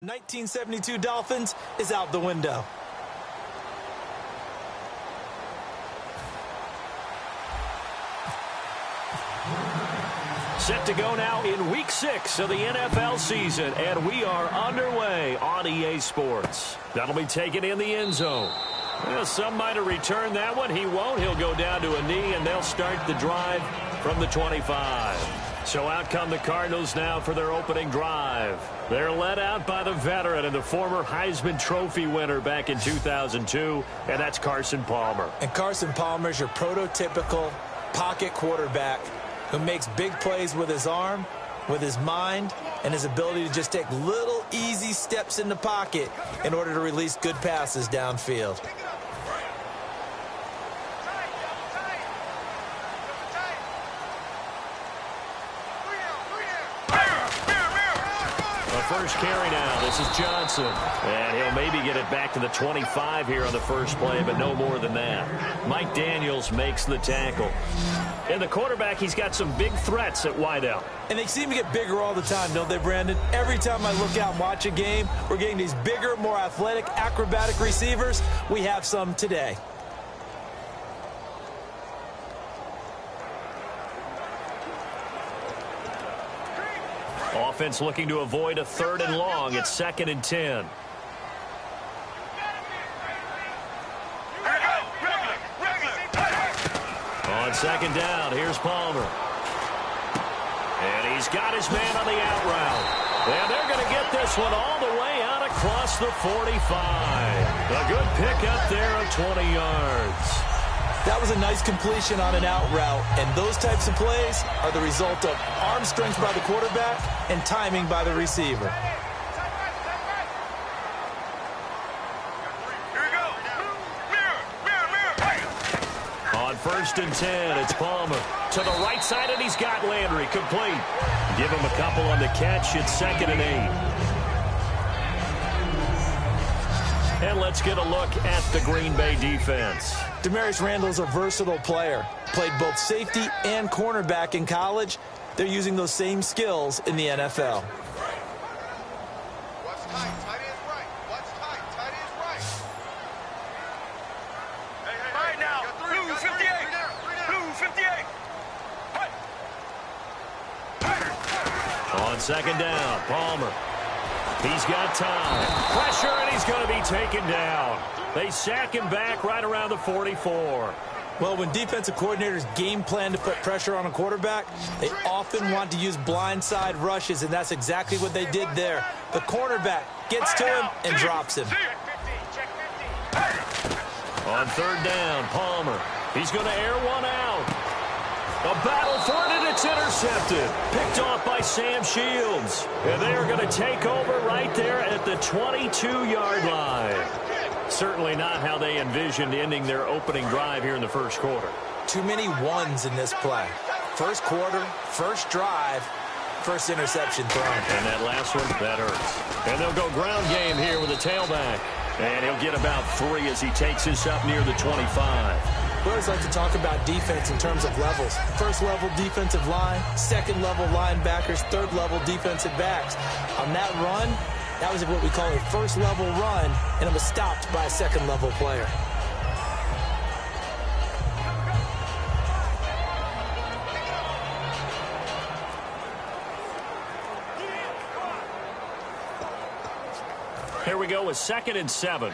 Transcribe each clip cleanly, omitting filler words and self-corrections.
1972 Dolphins is out the window. Set to go now in Week 6 of the NFL season, and we are underway on EA Sports. That'll be taken in the end zone. Well, some might have returned that one. He won't. He'll go down to a knee, and they'll start the drive from the 25. So out come the Cardinals now for their opening drive. They're led out by the veteran and the former Heisman Trophy winner back in 2002, and that's Carson Palmer. And Carson Palmer is your prototypical pocket quarterback who makes big plays with his arm, with his mind, and his ability to just take little easy steps in the pocket in order to release good passes downfield. First carry now. This is Johnson. And he'll maybe get it back to the 25 here on the first play, but no more than that. Mike Daniels makes the tackle. And the quarterback, he's got some big threats at wideout. And they seem to get bigger all the time, don't they, Brandon? Every time I look out and watch a game, we're getting these bigger, more athletic, acrobatic receivers. We have some today. Offense looking to avoid a 3rd and long. It's 2nd and 10. On 2nd down, here's Palmer. And he's got his man on the out route. And they're going to get this one all the way out across the 45. A good pickup there of 20 yards. That was a nice completion on an out route, and those types of plays are the result of arm strength by the quarterback and timing by the receiver. On 1st and 10, it's Palmer to the right side, and he's got Landry complete. Give him a couple on the catch. It's 2nd and 8. And let's get a look at the Green Bay defense. Damarius Randall's a versatile player. Played both safety and cornerback in college. They're using those same skills in the NFL. What's tight? Tight is right. What's tight? Tight is right. Hey, right now. Blue 58. Blue 58. On 2nd down, Palmer. He's got time. Pressure, and he's going to be taken down. They sack him back right around the 44. Well, when defensive coordinators game plan to put pressure on a quarterback, they often want to use blindside rushes, and that's exactly what they did there. The cornerback gets to him and drops him. On 3rd down, Palmer. He's going to air one out. A battle for it, and it's intercepted. Picked off by Sam Shields. And they are going to take over right there at the 22-yard line. Certainly not how they envisioned ending their opening drive here in the first quarter. Too many ones in this play. First quarter, first drive, first interception thrown. And that last one, that hurts. And they'll go ground game here with a tailback. And he'll get about 3 as he takes this up near the 25. We always like to talk about defense in terms of levels. First level defensive line, second level linebackers, third level defensive backs. On that run, that was what we call a first level run, and it was stopped by a second level player. Here we go with 2nd and 7.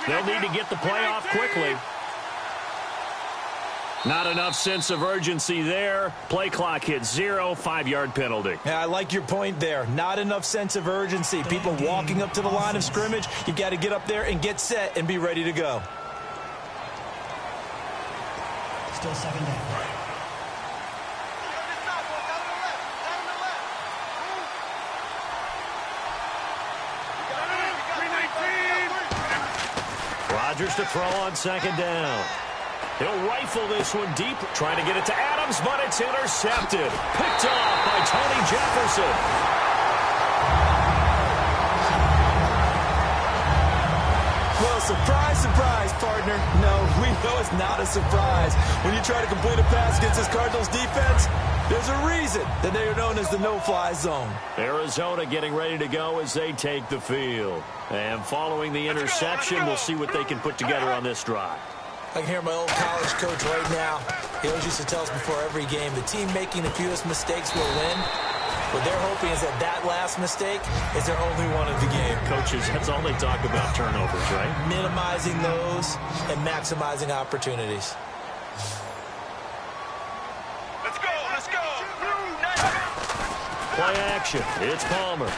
They'll need to get the play off quickly. Not enough sense of urgency there. Play clock hits 0, 5-yard penalty. Yeah, I like your point there. Not enough sense of urgency. People walking up to the line of scrimmage, you got to get up there and get set and be ready to go. Still 2nd down. Rodgers to throw on 2nd down. He'll rifle this one deep, trying to get it to Adams, but it's intercepted. Picked off by Tony Jefferson. Well, Surprise, surprise, partner. No, we know it's not a surprise. When you try to complete a pass against this Cardinals defense, there's a reason that they are known as the no-fly zone. Arizona getting ready to go as they take the field. And following the interception, we'll see what they can put together on this drive. I can hear my old college coach right now. He always used to tell us before every game, the team making the fewest mistakes will win. What they're hoping is that last mistake is their only one of the game. Coaches, that's all they talk about, turnovers, right? Minimizing those and maximizing opportunities. Let's go, let's go. Play action. It's Palmer.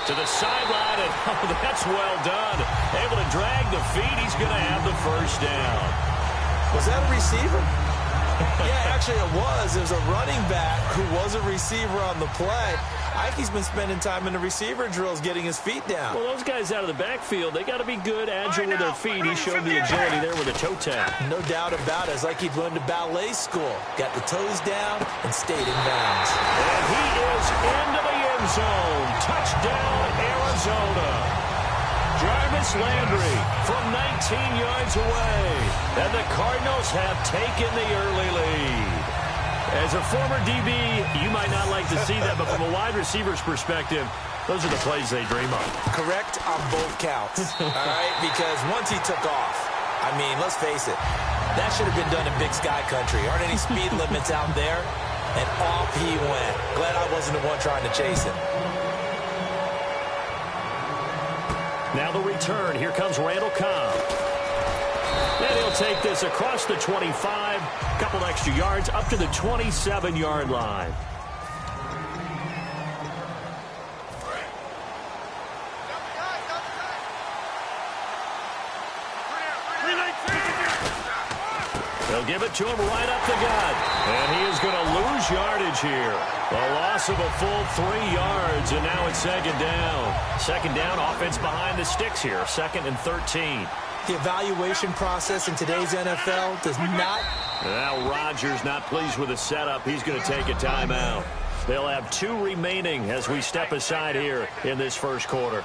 To the sideline, and oh, that's well done. Able to drag the feet. He's going to have the first down. Was that a receiver? Yeah, actually it was. There's a running back who was a receiver on the play. I think he's been spending time in the receiver drills getting his feet down. Well, those guys out of the backfield, they got to be good, agile with their feet. He showed the agility there with a toe tap. No doubt about it. It's like he'd learned to ballet school. Got the toes down and stayed in bounds. And he is into the end zone. Touchdown, Arizona. Jarvis Landry from 19 yards away. And the Cardinals have taken the early lead. As a former DB, you might not like to see that, but from a wide receiver's perspective, those are the plays they dream of. Correct on both counts, all right? Because once he took off, I mean, let's face it, that should have been done in Big Sky Country. Aren't any speed limits out there? And off he went. Glad I wasn't the one trying to chase him. Now the return. Here comes Randall Cobb. And he'll take this across the 25, a couple extra yards, up to the 27-yard line. They'll give it to him right up the gut. And he is going to lose yardage here. A loss of a full 3 yards, and now it's second down. Second down, offense behind the sticks here, 2nd and 13. The evaluation process in today's NFL does not... Now Rodgers not pleased with the setup. He's going to take a timeout. They'll have 2 remaining as we step aside here in this first quarter.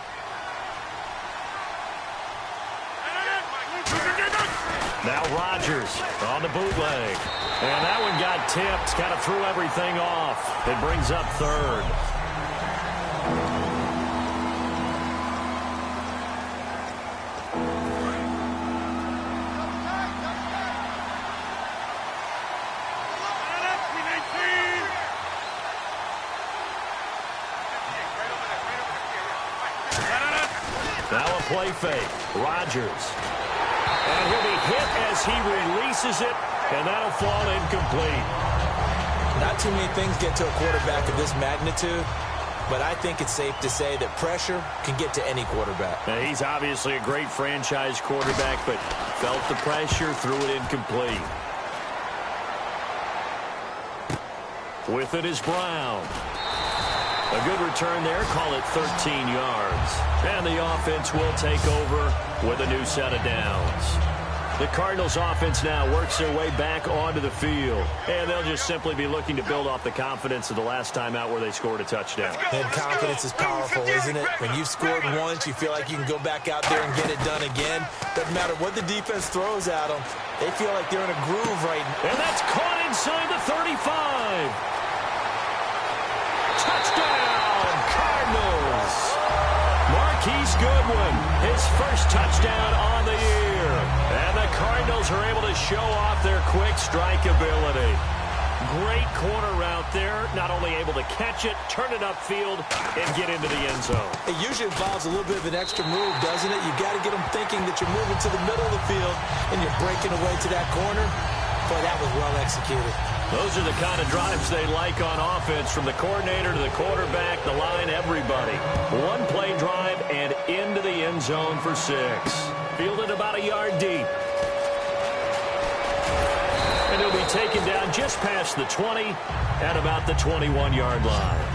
Now Rodgers on the bootleg. And that one got tipped. Kind of threw everything off. It brings up 3rd. Now a play fake. Rodgers. And he'll be hit as he releases it, and that'll fall incomplete. Not too many things get to a quarterback of this magnitude, but I think it's safe to say that pressure can get to any quarterback. Now, he's obviously a great franchise quarterback, but felt the pressure, threw it incomplete. With it is Brown. A good return there, call it 13 yards. And the offense will take over with a new set of downs. The Cardinals offense now works their way back onto the field. And they'll just simply be looking to build off the confidence of the last time out where they scored a touchdown. And confidence is powerful, isn't it? When you've scored once, you feel like you can go back out there and get it done again. Doesn't matter what the defense throws at them. They feel like they're in a groove right now. And that's caught inside the 35. Touchdown, Cardinals. Marquise Goodwin, his first touchdown on the year. And the Cardinals are able to show off their quick strike ability. Great corner route there. Not only able to catch it, turn it upfield, and get into the end zone. It usually involves a little bit of an extra move, doesn't it? You've got to get them thinking that you're moving to the middle of the field and you're breaking away to that corner. Boy, that was well executed. Those are the kind of drives they like on offense, from the coordinator to the quarterback, the line, everybody. One play drive and into the end zone for 6. Fielded about a yard deep. And he'll be taken down just past the 20 at about the 21-yard line.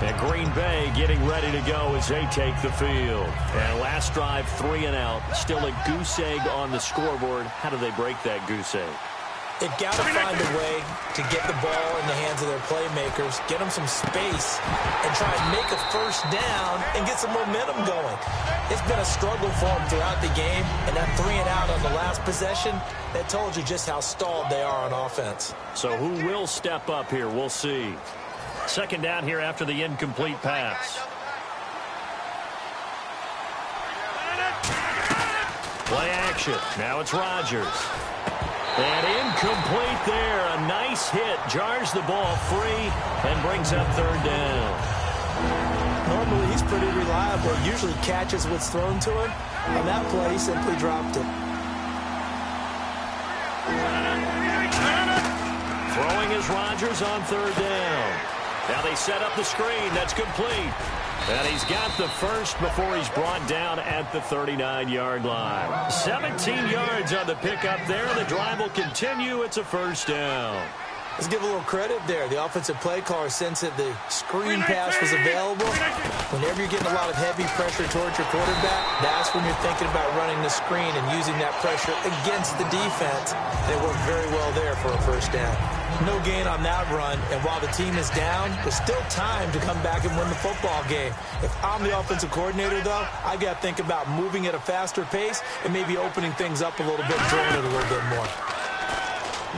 And Green Bay getting ready to go as they take the field. And last drive, 3 and out. Still a goose egg on the scoreboard. How do they break that goose egg? They've got to find a way to get the ball in the hands of their playmakers, get them some space, and try and make a first down and get some momentum going. It's been a struggle for them throughout the game, and that 3-and-out on the last possession, that told you just how stalled they are on offense. So who will step up here? We'll see. Second down here after the incomplete pass. Play action. Now it's Rodgers. And incomplete there. A nice hit. Jars the ball free and brings up third down. Normally, he's pretty reliable. He usually catches what's thrown to him. On that play, he simply dropped it. Throwing is Rodgers on third down. Now they set up the screen. That's complete. And he's got the first before he's brought down at the 39-yard line. 17 yards on the pickup there. The drive will continue. It's a first down. Let's give a little credit there. The offensive play caller sensed that the screen pass was available. Whenever you're getting a lot of heavy pressure towards your quarterback, that's when you're thinking about running the screen and using that pressure against the defense. And it worked very well there for a first down. No gain on that run, and while the team is down, there's still time to come back and win the football game. If I'm the offensive coordinator, though, I got to think about moving at a faster pace and maybe opening things up a little bit, throwing it a little bit more.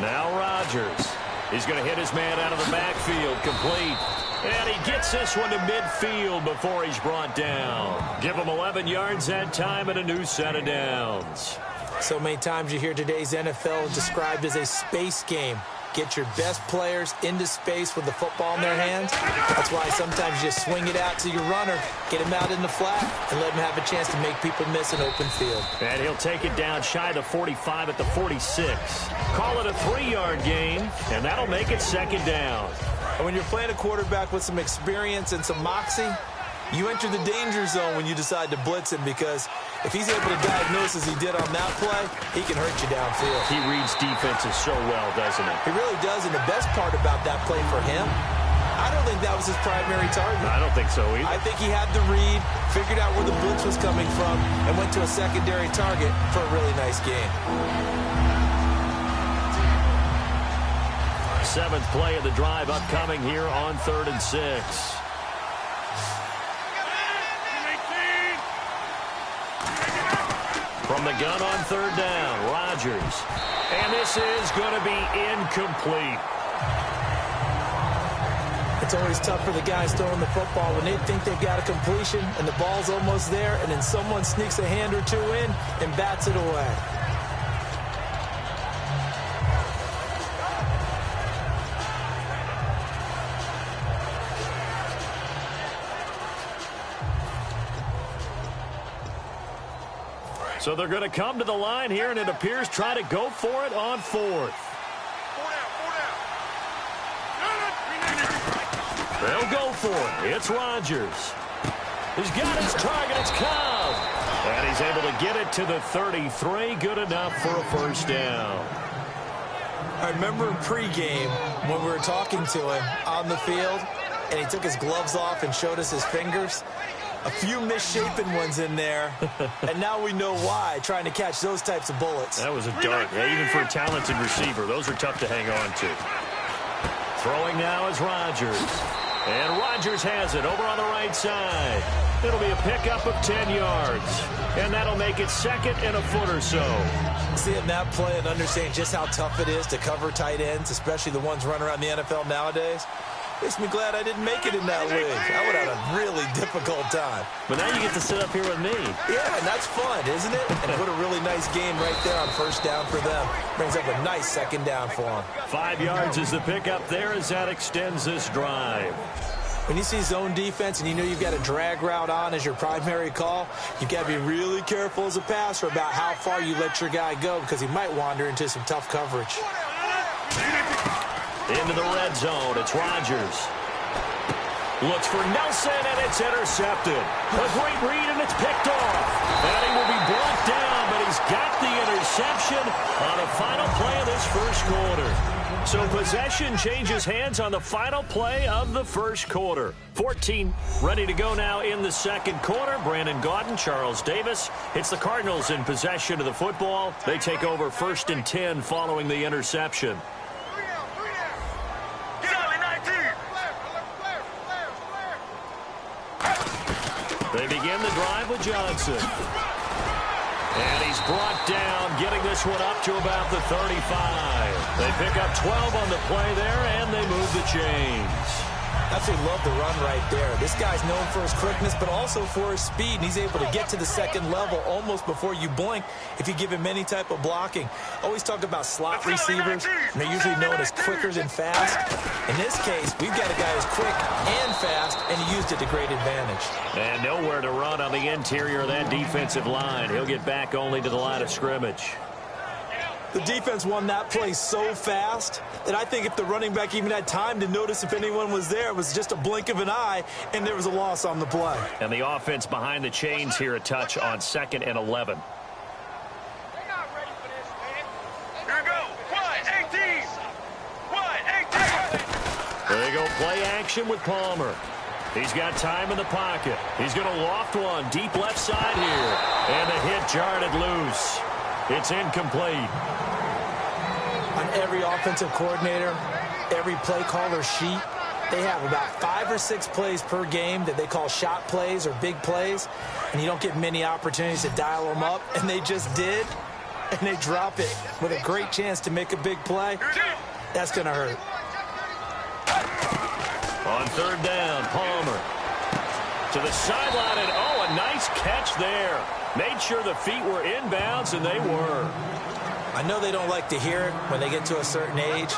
Now Rodgers. He's going to hit his man out of the backfield, complete. And he gets this one to midfield before he's brought down. Give him 11 yards that time and a new set of downs. So many times you hear today's NFL described as a space game. Get your best players into space with the football in their hands. That's why sometimes you just swing it out to your runner, get him out in the flat, and let him have a chance to make people miss an open field. And he'll take it down shy of the 45 at the 46. Call it a 3-yard gain, and that'll make it second down. And when you're playing a quarterback with some experience and some moxie, you enter the danger zone when you decide to blitz him, because if he's able to diagnose as he did on that play, he can hurt you downfield. He reads defenses so well, doesn't he? He really does, and the best part about that play for him, I don't think that was his primary target. I don't think so either. I think he had the read, figured out where the blitz was coming from, and went to a secondary target for a really nice game. Seventh play of the drive upcoming here on 3rd and 6. From the gun on third down, Rodgers. And this is going to be incomplete. It's always tough for the guys throwing the football when they think they've got a completion and the ball's almost there, and then someone sneaks a hand or two in and bats it away. So they're going to come to the line here, and it appears try to go for it on 4th. They'll go for it. It's Rodgers. He's got his target. It's Cobb. And he's able to get it to the 33. Good enough for a first down. I remember in pregame when we were talking to him on the field, and he took his gloves off and showed us his fingers. A few misshapen ones in there, and now we know why, trying to catch those types of bullets. That was a dart. Yeah, even for a talented receiver, those are tough to hang on to. Throwing now is Rodgers. And Rodgers has it over on the right side. It'll be a pickup of 10 yards. And that'll make it second and a foot or so. Seeing that play and understanding just how tough it is to cover tight ends, especially the ones running around the NFL nowadays, makes me glad I didn't make it in that league. I would have had a really difficult time. But now you get to sit up here with me. Yeah, and that's fun, isn't it? And what a really nice game right there on first down for them. Brings up a nice second down for them. 5 yards is the pickup there as that extends this drive. When you see zone defense and you know you've got a drag route on as your primary call, you've got to be really careful as a passer about how far you let your guy go, because he might wander into some tough coverage. Into the red zone, it's Rodgers. Looks for Nelson, and it's intercepted. A great read, and it's picked off. And he will be brought down, but he's got the interception on the final play of this this first quarter. So possession changes hands on the final play of the first quarter. 14 ready to go now in the second quarter. Brandon Gaudin, Charles Davis. It's the Cardinals in possession of the football. They take over 1st and 10 following the interception. They begin the drive with Johnson. And he's brought down, getting this one up to about the 35. They pick up 12 on the play there, and they move the chains. Absolutely love the run right there. This guy's known for his quickness, but also for his speed, and he's able to get to the second level almost before you blink if you give him any type of blocking. Always talk about slot receivers, and they're usually known as quicker than fast. In this case, we've got a guy who's quick and fast, and he used it to great advantage. And nowhere to run on the interior of that defensive line. He'll get back only to the line of scrimmage. The defense won that play so fast that I think if the running back even had time to notice if anyone was there, it was just a blink of an eye, and there was a loss on the play. And the offense behind the chains here, a touch on 2nd and 11. They're not ready for this, man. Here we go. Wide 18. Wide 18. There they go, play action with Palmer. He's got time in the pocket. He's going to loft one deep left side here. And the hit jarred it loose. It's incomplete. On every offensive coordinator, every play caller sheet, they have about 5 or 6 plays per game that they call shot plays or big plays, and you don't get many opportunities to dial them up, and they just did, and they drop it with a great chance to make a big play. That's going to hurt. On 3rd down, Palmer to the sideline, and oh, a nice catch there. Made sure the feet were inbounds, and they were. I know they don't like to hear it when they get to a certain age,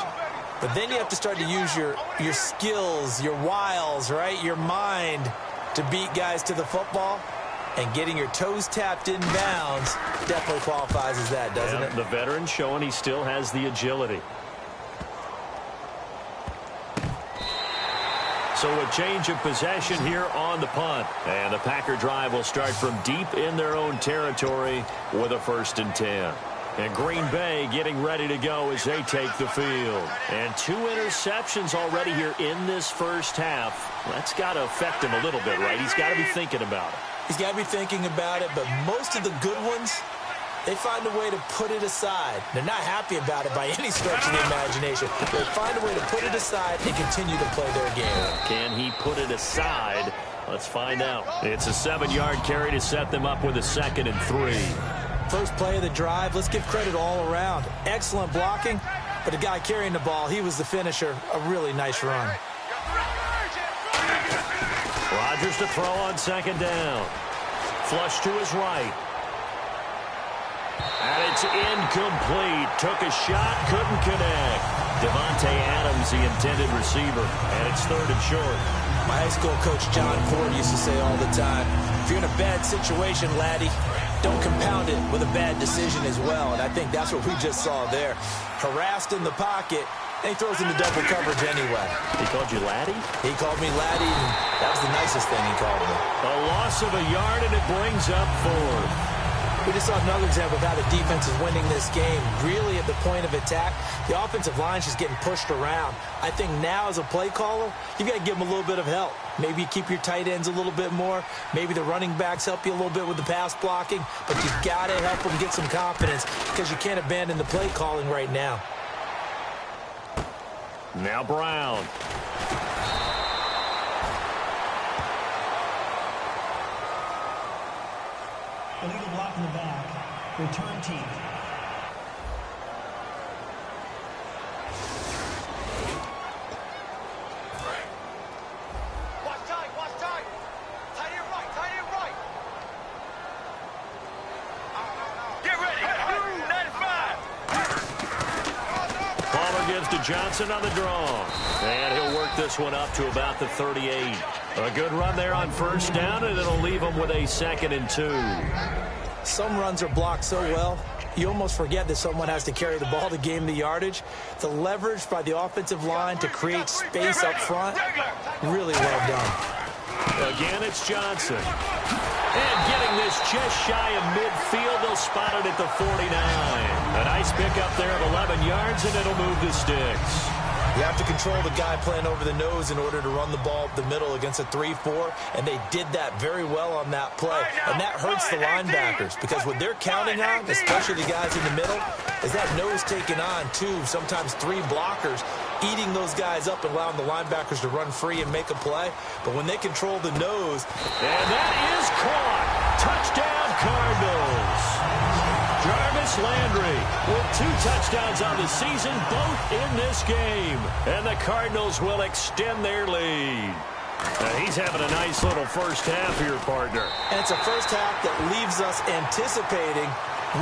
but then you have to start to use your skills, your wiles, right, your mind to beat guys to the football. And getting your toes tapped inbounds definitely qualifies as that, doesn't it? The veteran showing he still has the agility. So a change of possession here on the punt. And the Packer drive will start from deep in their own territory with a 1st and 10. And Green Bay getting ready to go as they take the field. And 2 interceptions already here in this first half. That's got to affect him a little bit, right? He's got to be thinking about it. He's got to be thinking about it, but most of the good ones, they find a way to put it aside. They're not happy about it by any stretch of the imagination. They find a way to put it aside and continue to play their game. Can he put it aside? Let's find out. It's a 7-yard carry to set them up with a 2nd and 3. First play of the drive, let's give credit all around. Excellent blocking, but the guy carrying the ball, he was the finisher. A really nice run. Rodgers to throw on 2nd down. Flush to his right. And it's incomplete. Took a shot, couldn't connect. Devontae Adams, the intended receiver. And it's 3rd and short. My high school coach John Ford used to say all the time, if you're in a bad situation, laddie, don't compound it with a bad decision as well. And I think that's what we just saw there. Harassed in the pocket, and he throws into double coverage anyway. He called you laddie? He called me laddie, and that was the nicest thing he called me. A loss of a yard, and it brings up 4th. We just saw another example of how the defense is winning this game. Really at the point of attack, the offensive line's just getting pushed around. I think now as a play caller, you've got to give them a little bit of help. Maybe you keep your tight ends a little bit more. Maybe the running backs help you a little bit with the pass blocking. But you've got to help them get some confidence because you can't abandon the play calling right now. Now Brown. Illegal block in the back. Return team. Watch tight, watch tight. Tight end right, tight end right. Get ready. 95. Palmer gives to Johnson on the draw. And he'll work this one up to about the 38. A good run there on 1st down, and it'll leave him with a 2nd and 2. Some runs are blocked so well, you almost forget that someone has to carry the ball to gain the yardage. The leverage by the offensive line to create space up front, really well done. Again, it's Johnson. And getting this just shy of midfield, they'll spot it at the 49. A nice pickup there of 11 yards, and it'll move the sticks. You have to control the guy playing over the nose in order to run the ball up the middle against a 3-4, and they did that very well on that play. And that hurts the linebackers because what they're counting on, especially the guys in the middle, is that nose taking on 2, sometimes 3 blockers, eating those guys up and allowing the linebackers to run free and make a play. But when they control the nose... And that is caught. Touchdown, Cardinals. Jarvis Landry with 2 touchdowns on the season, both in this game. And the Cardinals will extend their lead. Now he's having a nice little first half here, partner. And it's a first half that leaves us anticipating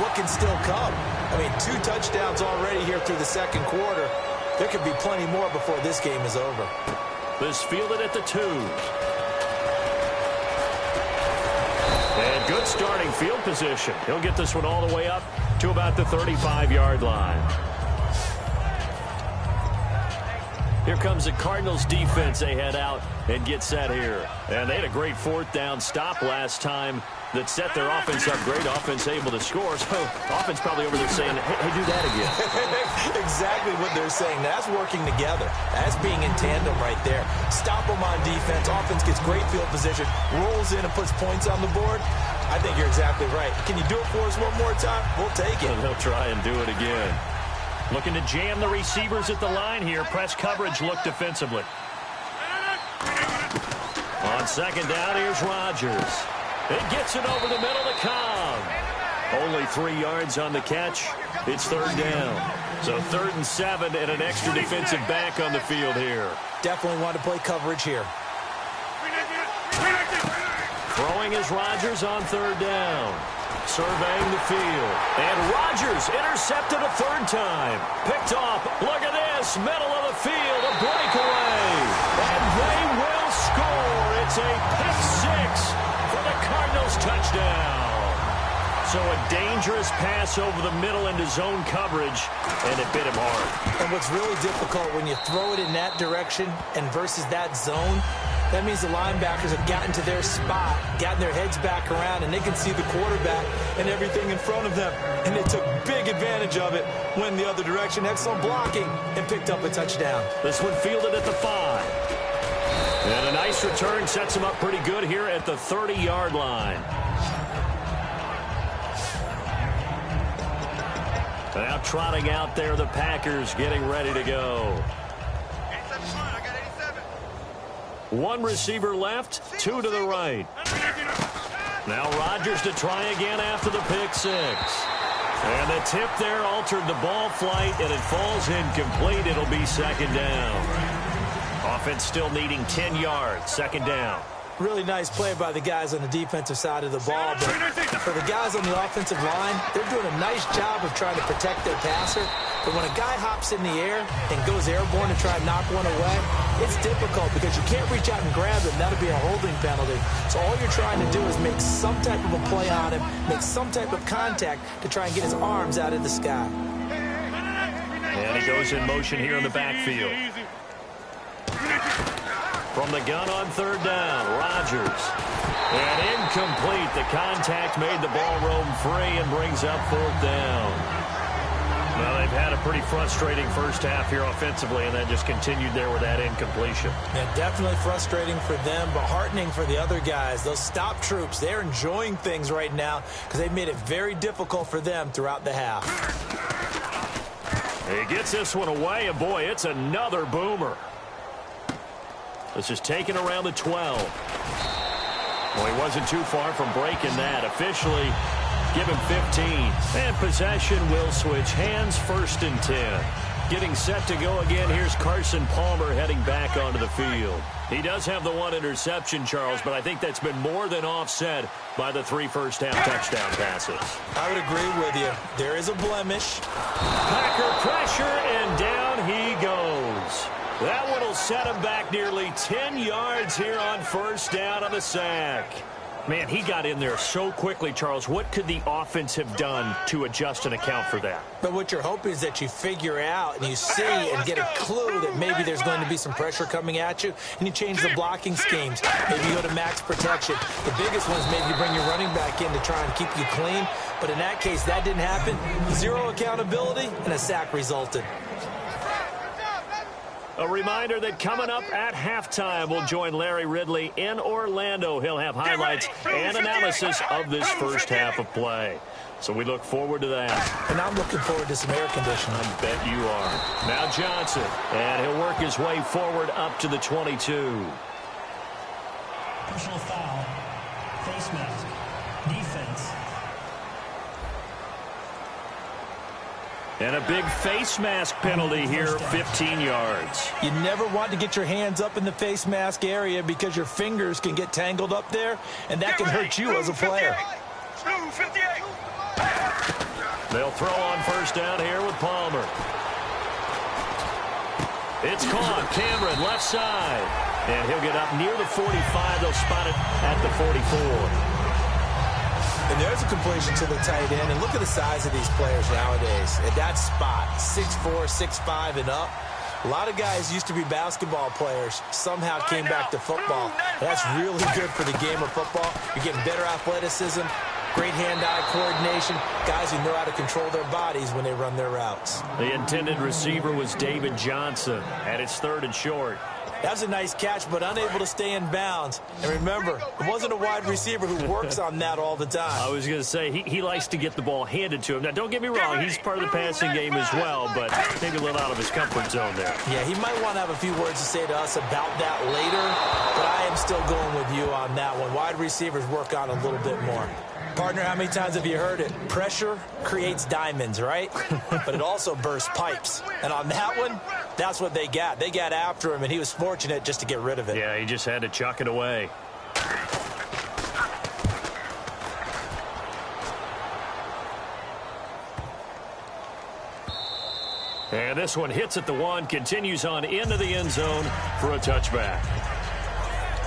what can still come. I mean, 2 touchdowns already here through the second quarter. There could be plenty more before this game is over. This fielded at the 2. And good starting field position. He'll get this one all the way up to about the 35-yard line. Here comes the Cardinals defense. They head out and get set here. And they had a great 4th down stop last time that set their offense up. Great offense able to score. So offense probably over there saying, hey, do that again. Exactly what they're saying. That's working together. That's being in tandem right there. Stop them on defense. Offense gets great field position, rolls in and puts points on the board. I think you're exactly right. Can you do it for us one more time? We'll take it. And they'll try and do it again. Looking to jam the receivers at the line here. Press coverage look defensively. On second down, here's Rodgers. It gets it over the middle to Cobb. Only 3 yards on the catch. It's 3rd down. So 3rd and 7 and an extra defensive back on the field here. Definitely want to play coverage here. Throwing is Rodgers on 3rd down. Surveying the field. And Rodgers intercepted a 3rd time. Picked off. Look at this. Middle of the field. A breakaway. And they will score. It's a pick 6 for the Cardinals touchdown. So a dangerous pass over the middle into zone coverage, and it bit him hard. And what's really difficult when you throw it in that direction and versus that zone, that means the linebackers have gotten to their spot, gotten their heads back around, and they can see the quarterback and everything in front of them. And they took big advantage of it, went the other direction, excellent blocking, and picked up a touchdown. This one fielded at the 5. And a nice return sets him up pretty good here at the 30-yard line. Now trotting out there, the Packers getting ready to go. 1 receiver left, 2 to the right. Now Rodgers to try again after the pick 6. And the tip there altered the ball flight, and it falls incomplete. It'll be 2nd down. Offense still needing 10 yards, 2nd down. Really nice play by the guys on the defensive side of the ball, but for the guys on the offensive line, they're doing a nice job of trying to protect their passer. But when a guy hops in the air and goes airborne to try and knock one away, it's difficult because you can't reach out and grab him. That'll be a holding penalty. So all you're trying to do is make some type of a play on him, make some type of contact to try and get his arms out of the sky. And he goes in motion here in the backfield. From the gun on 3rd down, Rodgers. And incomplete. The contact made the ball roam free and brings up 4th down. Well, they've had a pretty frustrating first half here offensively, and that just continued there with that incompletion. Yeah, definitely frustrating for them, but heartening for the other guys. Those stop troops, they're enjoying things right now because they've made it very difficult for them throughout the half. He gets this one away, and boy, it's another boomer. This is taken around the 12. Well, he wasn't too far from breaking that. Officially, give him 15. And possession will switch hands, 1st and 10. Getting set to go again, here's Carson Palmer heading back onto the field. He does have the 1 interception, Charles, but I think that's been more than offset by the 3 first-half touchdown passes. I would agree with you. There is a blemish. Packer pressure, and down he goes. That one will set him back nearly 10 yards here on 1st down on the sack. Man, he got in there so quickly, Charles. What could the offense have done to adjust and account for that? But what you're hoping is that you figure out and you see and get a clue that maybe there's going to be some pressure coming at you, and you change the blocking schemes. Maybe you go to max protection. The biggest one is maybe you bring your running back in to try and keep you clean. But in that case, that didn't happen. Zero accountability, and a sack resulted. A reminder that coming up at halftime, we'll join Larry Ridley in Orlando. He'll have highlights and analysis of this first half of play. So we look forward to that. And I'm looking forward to some air conditioning. I bet you are. Now Johnson, and he'll work his way forward up to the 22. Personal foul. Face mask. Defense. And a big face mask penalty here, 15 yards. You never want to get your hands up in the face mask area because your fingers can get tangled up there, and that can hurt you as a player. They'll throw on first down here with Palmer. It's caught. Cameron, left side. And he'll get up near the 45. They'll spot it at the 44. And there's a completion to the tight end. And look at the size of these players nowadays. At that spot, 6'4", 6'5", and up. A lot of guys used to be basketball players, somehow came back to football. That's really good for the game of football. You're getting better athleticism, great hand-eye coordination, guys who know how to control their bodies when they run their routes. The intended receiver was David Johnson, and it's 3rd and short. That was a nice catch, but unable to stay in bounds. And remember, it wasn't a wide receiver who works on that all the time. I was going to say, he likes to get the ball handed to him. Now, don't get me wrong, he's part of the passing game as well, but maybe a little out of his comfort zone there. Yeah, he might want to have a few words to say to us about that later, but I am still going with you on that one. Wide receivers work on a little bit more. Partner, how many times have you heard it? Pressure creates diamonds, right? But it also bursts pipes. And on that one, that's what they got. They got after him, and he was fortunate just to get rid of it. Yeah, he just had to chuck it away. And this one hits at the 1, continues on into the end zone for a touchback.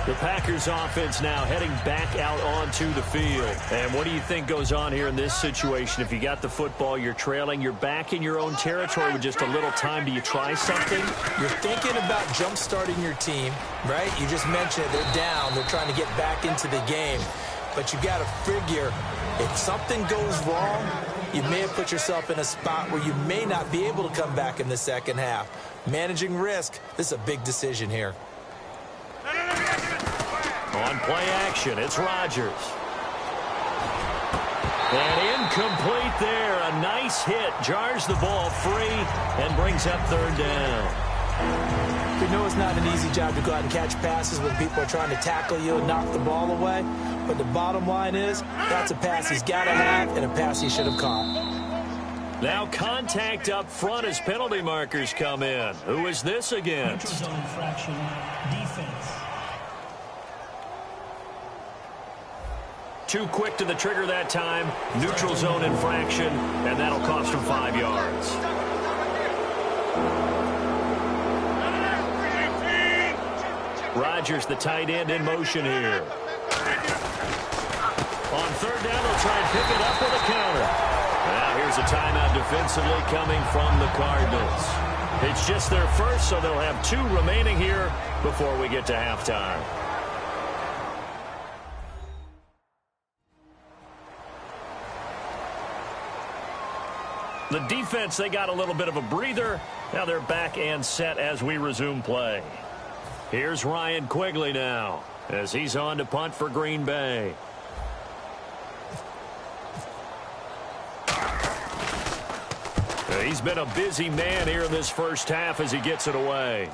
The Packers offense now heading back out onto the field. And what do you think goes on here in this situation? If you got the football, you're trailing, you're back in your own territory with just a little time. Do you try something? You're thinking about jump-starting your team, right? You just mentioned it. They're down. They're trying to get back into the game. But you got to figure, if something goes wrong, you may have put yourself in a spot where you may not be able to come back in the second half. Managing risk, this is a big decision here. On play action, it's Rodgers. And incomplete there. A nice hit. Jars the ball free and brings up 3rd down. We know it's not an easy job to go out and catch passes when people are trying to tackle you and knock the ball away. But the bottom line is, that's a pass he's got to have and a pass he should have caught. Now contact up front as penalty markers come in. Who is this against? Neutral zone infraction. Defense. Too quick to the trigger that time. Neutral zone infraction, and that'll cost him 5 yards. Rodgers, the tight end, in motion here. On 3rd down, they'll try and pick it up with a counter. Now here's a timeout defensively coming from the Cardinals. It's just their first, so they'll have 2 remaining here before we get to halftime. The defense, they got a little bit of a breather. Now they're back and set as we resume play. Here's Ryan Quigley now as he's on to punt for Green Bay. He's been a busy man here in this first half as he gets it away.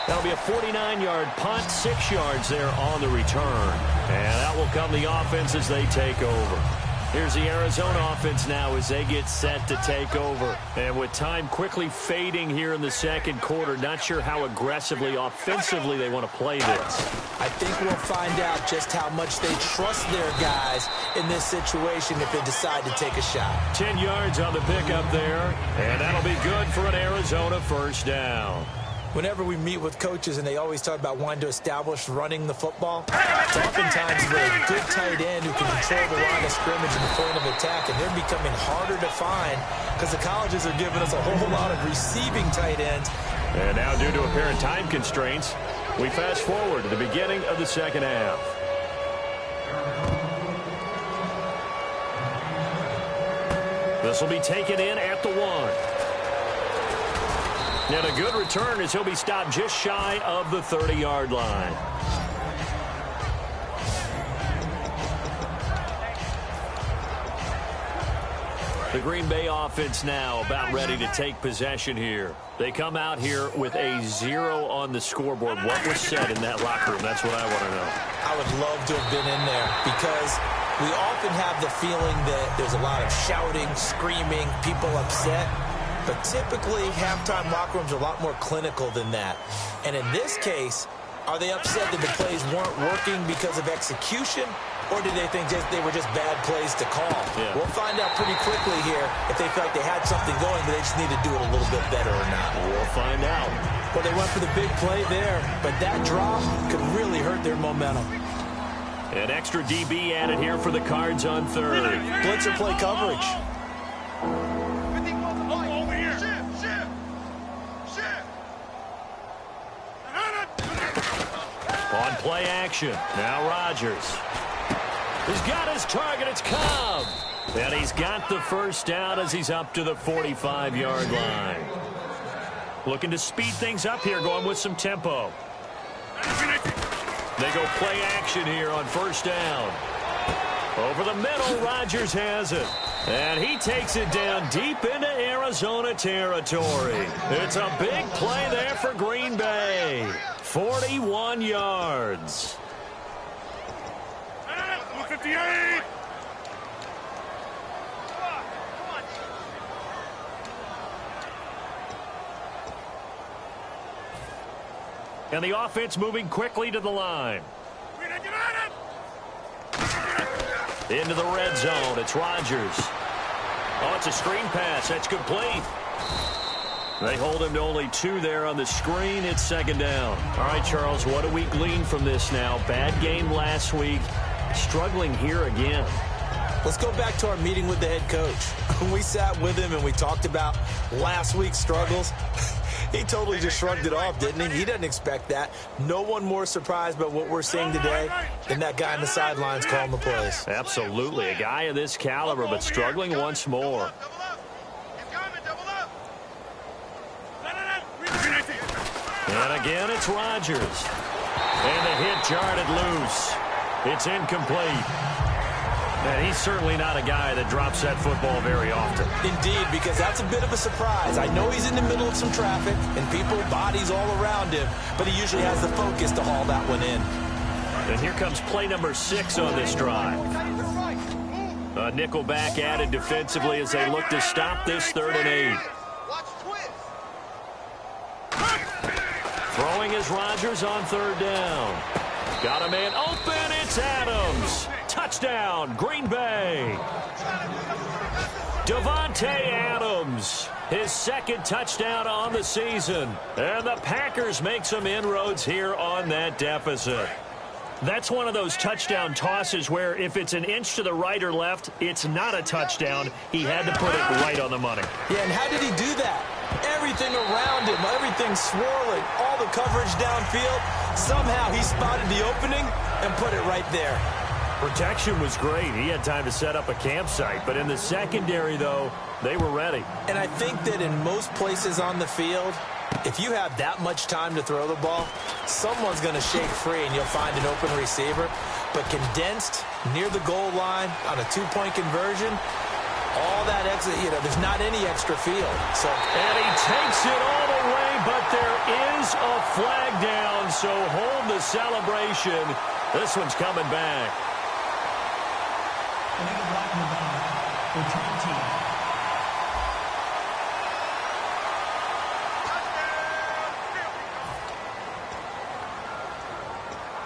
That'll be a 49-yard punt, 6 yards there on the return. And that will come the offense as they take over. Here's the Arizona offense now as they get set to take over. And with time quickly fading here in the second quarter, not sure how aggressively, offensively they want to play this. I think we'll find out just how much they trust their guys in this situation if they decide to take a shot. 10 yards on the pickup there, and that'll be good for an Arizona first down. Whenever we meet with coaches and they always talk about wanting to establish running the football, it's oftentimes with a good tight end who can control the line of scrimmage and the point of attack, and they're becoming harder to find because the colleges are giving us a whole lot of receiving tight ends. And now, due to apparent time constraints, we fast forward to the beginning of the second half. This will be taken in at the 1. And a good return as he'll be stopped just shy of the 30-yard line. The Green Bay offense now about ready to take possession here. They come out here with a 0 on the scoreboard. What was said in that locker room? That's what I want to know. I would love to have been in there because we often have the feeling that there's a lot of shouting, screaming, people upset. But typically, halftime locker rooms are a lot more clinical than that. And in this case, are they upset that the plays weren't working because of execution? Or did they think they were just bad plays to call? Yeah. We'll find out pretty quickly here if they feel like they had something going, but they just need to do it a little bit better or not. We'll find out. Well, they went for the big play there, but that drop could really hurt their momentum. An extra DB added here for the Cards on third. Blitzer play coverage. On play action, now Rodgers. He's got his target, it's Cobb. And he's got the first down as he's up to the 45-yard line. Looking to speed things up here, going with some tempo. They go play action here on first down. Over the middle, Rodgers has it. And he takes it down deep into Arizona territory. It's a big play there for Green Bay. 41 yards. 58. And the offense moving quickly to the line. Into the red zone. It's Rodgers. Oh, it's a screen pass. That's complete. They hold him to only 2 there on the screen. It's second down. All right, Charles, what do we glean from this now? Bad game last week. Struggling here again. Let's go back to our meeting with the head coach. We sat with him and we talked about last week's struggles. He totally just shrugged it off, didn't he? He didn't expect that. No one more surprised by what we're seeing today than that guy on the sidelines calling the plays. Absolutely. A guy of this caliber, but struggling once more. And again, it's Rodgers. And the hit jarred loose. It's incomplete. And he's certainly not a guy that drops that football very often. Indeed, because that's a bit of a surprise. I know he's in the middle of some traffic and people, bodies all around him, but he usually has the focus to haul that one in. And here comes play number 6 on this drive. A nickel back added defensively as they look to stop this 3rd and 8. Throwing is Rodgers on 3rd down. Got a man open. It's Adams. Touchdown, Green Bay. Davante Adams, his 2nd touchdown on the season. And the Packers make some inroads here on that deficit. That's one of those touchdown tosses where if it's an inch to the right or left, it's not a touchdown. He had to put it right on the money. Yeah, and how did he do that? Everything around him, everything swirling, all the coverage downfield. Somehow he spotted the opening and put it right there. Protection was great. He had time to set up a campsite. But in the secondary, though, they were ready. And I think that in most places on the field, if you have that much time to throw the ball, someone's going to shake free and you'll find an open receiver. But condensed near the goal line on a 2-point conversion, all that extra, there's not any extra field. And he takes it all the way, but there is a flag down. So hold the celebration. This one's coming back. Illegal block in the back. Return team.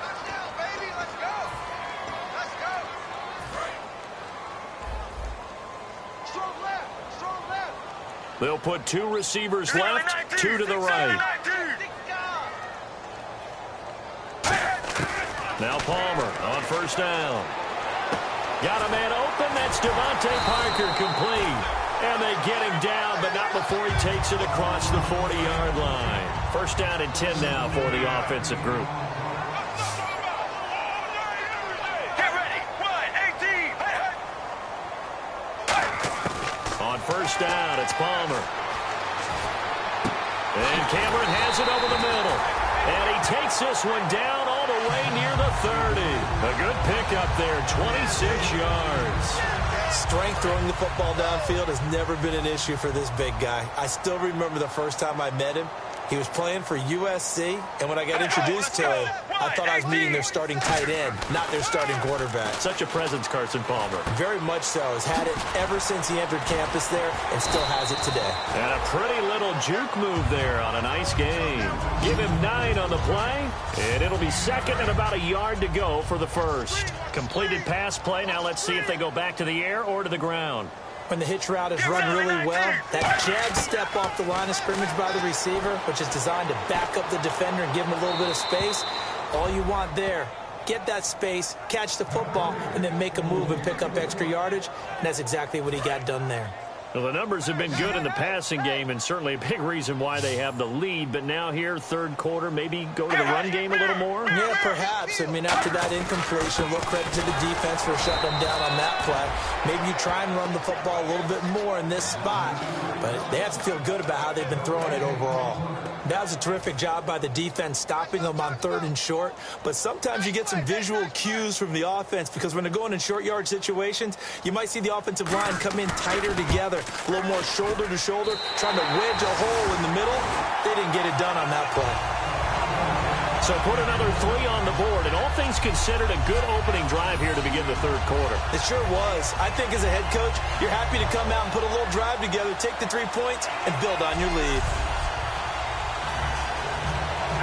Touchdown, baby. Let's go. Let's go. Strong left. Strong left. They'll put 2 receivers left, 2 to the right. Now Palmer on first down. Got a man open. That's Devontae Parker complete. And they get him down, but not before he takes it across the 40-yard line. First down and 10 now for the offensive group. Get ready. 1, 18. On first down, it's Palmer. And Cameron has it over the middle. And he takes this one down all the way near the 30. A good pickup there, 26 yards. Strength throwing the football downfield has never been an issue for this big guy. I still remember the first time I met him. He was playing for USC, and when I got introduced to him, I thought I was meeting their starting tight end, not their starting quarterback. Such a presence, Carson Palmer. Very much so. Has had it ever since he entered campus there and still has it today. And a pretty little juke move there on a nice game. Give him 9 on the play, and it'll be second and about a yard to go for the first. Completed pass play. Now let's see if they go back to the air or to the ground. When the hitch route is run really well, that jab step off the line of scrimmage by the receiver, which is designed to back up the defender and give him a little bit of space, all you want there, get that space, catch the football, and then make a move and pick up extra yardage, and that's exactly what he got done there. Well, the numbers have been good in the passing game, and certainly a big reason why they have the lead. But now here, third quarter, maybe go to the run game a little more? Yeah, perhaps. I mean, after that incompletion, a little credit to the defense for shutting them down on that play. Maybe you try and run the football a little bit more in this spot, but they have to feel good about how they've been throwing it overall. That was a terrific job by the defense stopping them on 3rd and short, but sometimes you get some visual cues from the offense because when they're going in short yard situations, you might see the offensive line come in tighter together, a little more shoulder to shoulder, trying to wedge a hole in the middle. They didn't get it done on that play. So put another 3 on the board, and all things considered, a good opening drive here to begin the third quarter. It sure was. I think as a head coach, you're happy to come out and put a little drive together, take the 3 points, and build on your lead.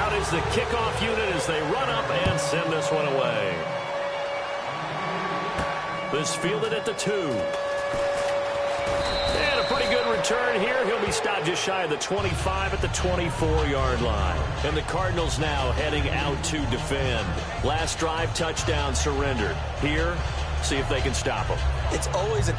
Out is the kickoff unit as they run up and send this one away. This fielded at the 2. And a pretty good return here. He'll be stopped just shy of the 25 at the 24-yard line. And the Cardinals now heading out to defend. Last drive, touchdown, surrendered. Here, see if they can stop them. It's always a